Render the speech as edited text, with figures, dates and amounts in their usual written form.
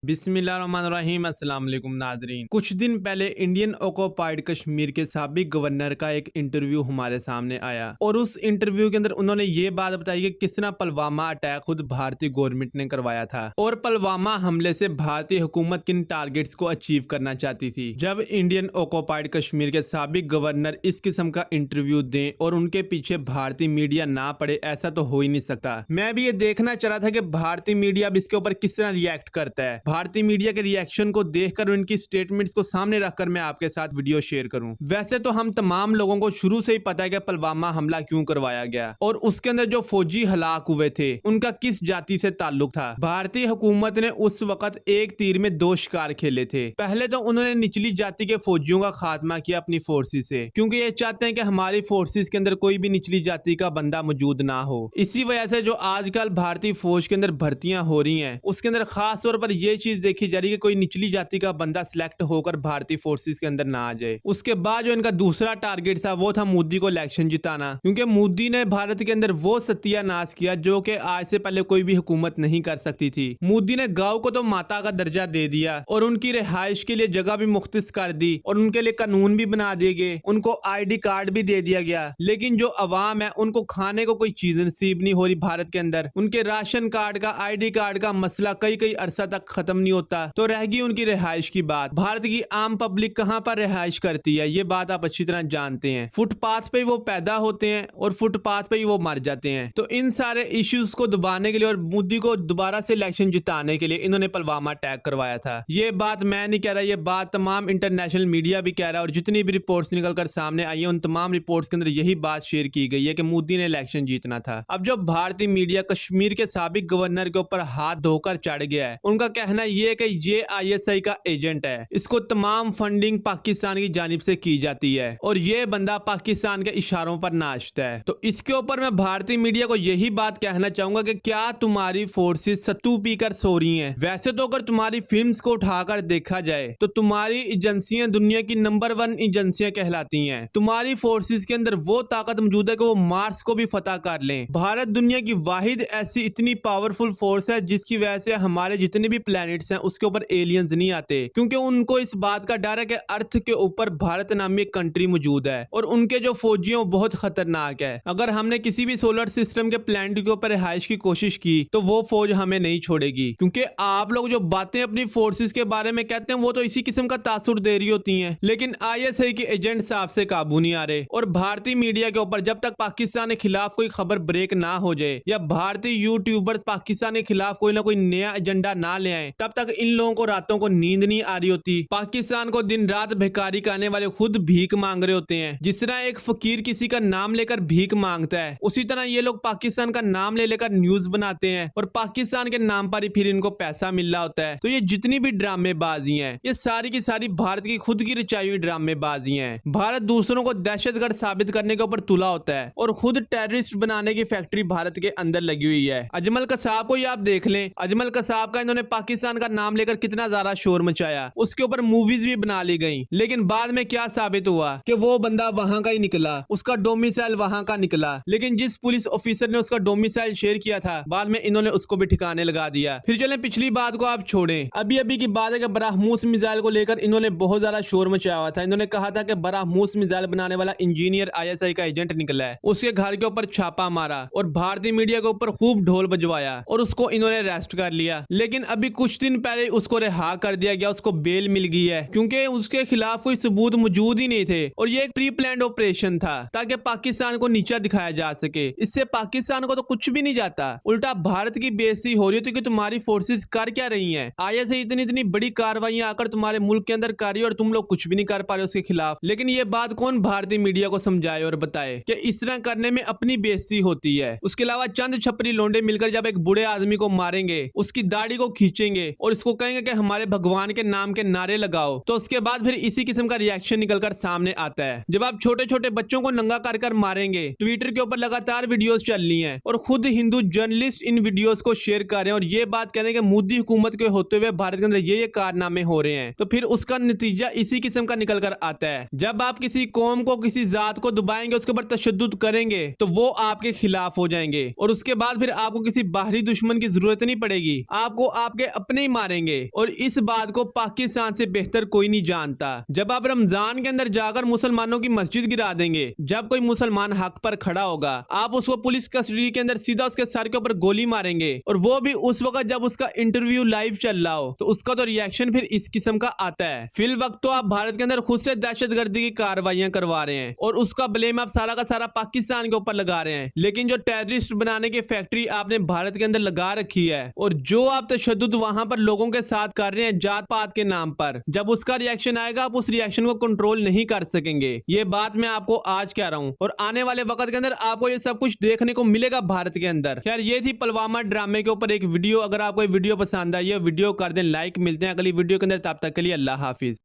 बिस्मिल्लाहिर्रहमानिर्रहीम। अस्सलाम वालेकुम नाजरीन। कुछ दिन पहले इंडियन ऑक्युपाइड कश्मीर के साबिक गवर्नर का एक इंटरव्यू हमारे सामने आया और उस इंटरव्यू के अंदर उन्होंने ये बात बताई कि किस तरह पुलवामा अटैक खुद भारतीय गवर्नमेंट ने करवाया था और पुलवामा हमले से भारतीय हुकूमत किन टारगेट्स को अचीव करना चाहती थी। जब इंडियन ऑक्युपाइड कश्मीर के साबिक गवर्नर इस किस्म का इंटरव्यू दें और उनके पीछे भारतीय मीडिया ना पड़े, ऐसा तो हो ही नहीं सकता। मैं भी ये देखना चाह रहा था कि भारतीय मीडिया अब इसके ऊपर किस तरह रिएक्ट करता है। भारतीय मीडिया के रिएक्शन को देखकर उनकी स्टेटमेंट्स को सामने रखकर मैं आपके साथ वीडियो शेयर करूं। वैसे तो हम तमाम लोगों को शुरू से ही पता है कि पुलवामा हमला क्यों करवाया गया और उसके अंदर जो फौजी हलाक हुए थे उनका किस जाति से ताल्लुक था। भारतीय हुकूमत ने उस वक्त एक तीर में दो शिकार खेले थे। पहले तो उन्होंने निचली जाति के फौजियों का खात्मा किया अपनी फोर्सेस से, क्योंकि ये चाहते हैं कि हमारी फोर्सेस के अंदर कोई भी निचली जाति का बंदा मौजूद ना हो। इसी वजह से जो आजकल भारतीय फौज के अंदर भर्तियां हो रही हैं उसके अंदर खास तौर पर यह चीज देखी जा रही है कि कोई निचली जाति का बंदा सिलेक्ट होकर भारतीय फोर्सेस के अंदर ना आ जाए। उसके बाद जो इनका दूसरा टारगेट था वो था मोदी को इलेक्शन जिताना, क्योंकि मोदी ने भारत के अंदर वो सत्यानाश किया जो कि आज से पहले कोई भी हुकूमत नहीं कर सकती थी। मोदी ने गांव को तो माता का दर्जा दे दिया और उनकी रिहाइश के लिए जगह भी मुख्तस कर दी और उनके लिए कानून भी बना दिए गए, उनको ID कार्ड भी दे दिया गया। लेकिन जो अवाम है उनको खाने को कोई चीज नसीब नहीं हो रही भारत के अंदर। उनके राशन कार्ड का, ID कार्ड का मसला कई कई अरसा तक खत्म नहीं होता, तो रह गई उनकी रिहाइश की बात। भारत की आम पब्लिक कहां पर रिहाइश करती है ये बात आप अच्छी तरह जानते हैं। फुटपाथ पे वो पैदा होते हैं और फुटपाथ पे ही वो मर जाते हैं। तो इन सारे इश्यूज को दबाने के लिए और मोदी को दोबारा से इलेक्शन जिताने के लिए इन्होंने पुलवामा अटैक करवाया था। ये बात मैं नहीं कह रहा, ये बात तमाम इंटरनेशनल मीडिया भी कह रहा है और जितनी भी रिपोर्ट्स निकलकर सामने आई है उन तमाम रिपोर्ट्स के अंदर यही बात शेयर की गई है कि मोदी ने इलेक्शन जीतना था। अब जो भारतीय मीडिया कश्मीर के साबिक गवर्नर के ऊपर हाथ धोकर चढ़ गया है, उनका कहना यह है कि ये ISI का एजेंट है, इसको तमाम फंडिंग पाकिस्तान की जानिब से की जाती है और ये बंदा पाकिस्तान के इशारों पर नाचता है। तो इसके ऊपर मैं भारतीय मीडिया को यही बात कहना चाहूंगा कि क्या तुम्हारी फोर्सेस सत्तू पीकर सो रही हैं? वैसे तो अगर तुम्हारी फिल्म्स को उठाकर देखा जाए तो तुम्हारी एजेंसियां दुनिया की नंबर 1 एजेंसियां कहलाती हैं। तुम्हारी फोर्सेस के अंदर वो ताकत मौजूद है कि वो मार्स को भी फतह कर लें। भारत दुनिया की वाहिद ऐसी इतनी पावरफुल फोर्स है जिसकी वजह से हमारे जितने भी प्लैनेट्स हैं उसके ऊपर एलियंस नहीं आते, क्योंकि उनको इस बात का डर है कि अर्थ के ऊपर भारत नामी एक कंट्री मौजूद है और उनके जो फौजी हैं बहुत खतरनाक है। अगर हमने किसी भी सोलर सिस्टम के प्लैनेट के ऊपर रिहाइश की कोशिश की तो वो फौज हमें नहीं छोड़ेगी, क्योंकि आप लोग जो बातें अपनी फोर्सेस के बारे में कहते हैं वो तो इसी किस्म का तासुर दे रही होती हैं, लेकिन ISI के एजेंट साहब से काबू नहीं आ रहे। और भारतीय मीडिया के ऊपर जब तक पाकिस्तान के खिलाफ कोई खबर ब्रेक ना हो जाए या भारतीय यूट्यूबर्स पाकिस्तान के खिलाफ कोई ना कोई नया एजेंडा ना ले आए, तब तक इन लोगों को रातों को नींद नहीं आ रही होती। पाकिस्तान को दिन रात भिखारी कहने वाले खुद भीख मांग रहे होते हैं। जिस तरह एक फकीर किसी का नाम लेकर भीख मांगता है, उसी तरह ये लोग पाकिस्तान का नाम ले लेकर न्यूज बनाते हैं और पाकिस्तान के नाम पर ही फिर इनको पैसा मिल रहा होता है। तो ये जितनी भी ड्रामेबाजी हैं ये सारी की सारी भारत की खुद की रचाई हुई ड्रामेबाजी हैं। भारत दूसरों को दहशतगर्द साबित करने के ऊपर तुला होता है और खुद टेररिस्ट बनाने की फैक्ट्री भारत के अंदर लगी हुई है। अजमल कसाब को ही आप देख लें, अजमल कसाब का इन्होंने पाकिस्तान का नाम लेकर कितना ज्यादा शोर मचाया, उसके ऊपर मूवीज भी बना ली गई, लेकिन बाद में क्या साबित हुआ कि वो बंदा वहां का ही निकला, उसका डोमिसाइल वहां का निकला। लेकिन जिस पुलिस ऑफिसर ने उसका डोमिसाइल शेयर किया था बाद में इन्होंने उसको भी ठिकाने लगा दिया। फिर चले पिछली बात को आप छोड़ें, अभी अभी की बात है कि ब्रह्मोस मिसाइल को लेकर इन्होंने बहुत ज्यादा शोर मचाया हुआ था। इन्होंने कहा था कि ब्रह्मोस मिसाइल बनाने वाला इंजीनियर ISI का एजेंट निकला है, उसके घर के ऊपर छापा मारा और भारतीय मीडिया के ऊपर खूब ढोल बजवाया और उसको इन्होंने अरेस्ट कर लिया। लेकिन अभी कुछ दिन पहले उसको रिहा कर दिया गया, उसको बेल मिल गई है, क्योंकि उसके खिलाफ कोई सबूत मौजूद ही नहीं थे और ये एक प्री प्लान्ड ऑपरेशन था ताकि पाकिस्तान को नीचा दिखाया जा सके। इससे पाकिस्तान को तो कुछ भी नहीं जाता, उल्टा भारत की बेइज्जती हो रही है। कि तुम्हारी फोर्सेस कर क्या रही हैं? ISI इतनी इतनी बड़ी कार्रवाइयां आकर तुम्हारे मुल्क के अंदर कर रही है और तुम लोग कुछ भी नहीं कर पा रहे उसके खिलाफ। लेकिन ये बात कौन भारतीय मीडिया को समझाए और बताए कि इस तरह करने में अपनी बेइज्जती होती है। उसके अलावा चंद छपरी लोंडे मिलकर जब एक बूढ़े आदमी को मारेंगे, उसकी दाढ़ी को खींचेंगे और इसको कहेंगे कि हमारे भगवान के नाम के नारे लगाओ, तो उसके बाद फिर इसी किस्म का रिएक्शन निकलकर सामने आता है। जब आप छोटे छोटे बच्चों को नंगा कर कर मारेंगे, ट्विटर के ऊपर लगातार वीडियोस चल रही हैं और खुद हिंदू जर्नलिस्ट इन वीडियोस को शेयर कर रहे हैं और ये बात कह रहे हैं कि मोदी हुकूमत के होते हुए भारत के अंदर ये कारनामे हो रहे हैं, तो फिर उसका नतीजा इसी किस्म का निकल कर आता है। जब आप किसी कौम को, किसी जात को दबाएंगे, उसके ऊपर तशद्दुद करेंगे तो वो आपके खिलाफ हो जाएंगे और उसके बाद फिर आपको किसी बाहरी दुश्मन की जरूरत नहीं पड़ेगी, आपको आपके अपने अपने ही मारेंगे। और इस बात को पाकिस्तान से बेहतर कोई नहीं जानता। जब आप रमजान के अंदर जाकर मुसलमानों की मस्जिद गिरा देंगे, जब कोई मुसलमान हक पर खड़ा होगा, आप उसको पुलिस कस्टडी के अंदर सीधा उसके सर के ऊपर गोली मारेंगे, और वो भी उस वक्त जब उसका इंटरव्यू लाइव चल रहा हो, तो उसका तो रिएक्शन फिर इस किस्म का आता है। फिल वक्त तो आप भारत के अंदर खुद से दहशतगर्दी की कार्रवाइयां करवा रहे हैं और उसका ब्लेम आप सारा का सारा पाकिस्तान के ऊपर लगा रहे हैं, लेकिन जो टेररिस्ट बनाने की फैक्ट्री आपने भारत के अंदर लगा रखी है और जो आप तशद्दुद वहां पर लोगों के साथ कर रहे हैं जात पात के नाम पर, जब उसका रिएक्शन आएगा आप उस रिएक्शन को कंट्रोल नहीं कर सकेंगे। ये बात मैं आपको आज कह रहा हूं और आने वाले वक्त के अंदर आपको ये सब कुछ देखने को मिलेगा भारत के अंदर। खैर ये थी पुलवामा ड्रामे के ऊपर एक वीडियो। अगर आपको ये वीडियो पसंद आई है वीडियो कर दें लाइक। मिलते हैं अगली वीडियो के अंदर, तब तक के लिए अल्लाह हाफिज।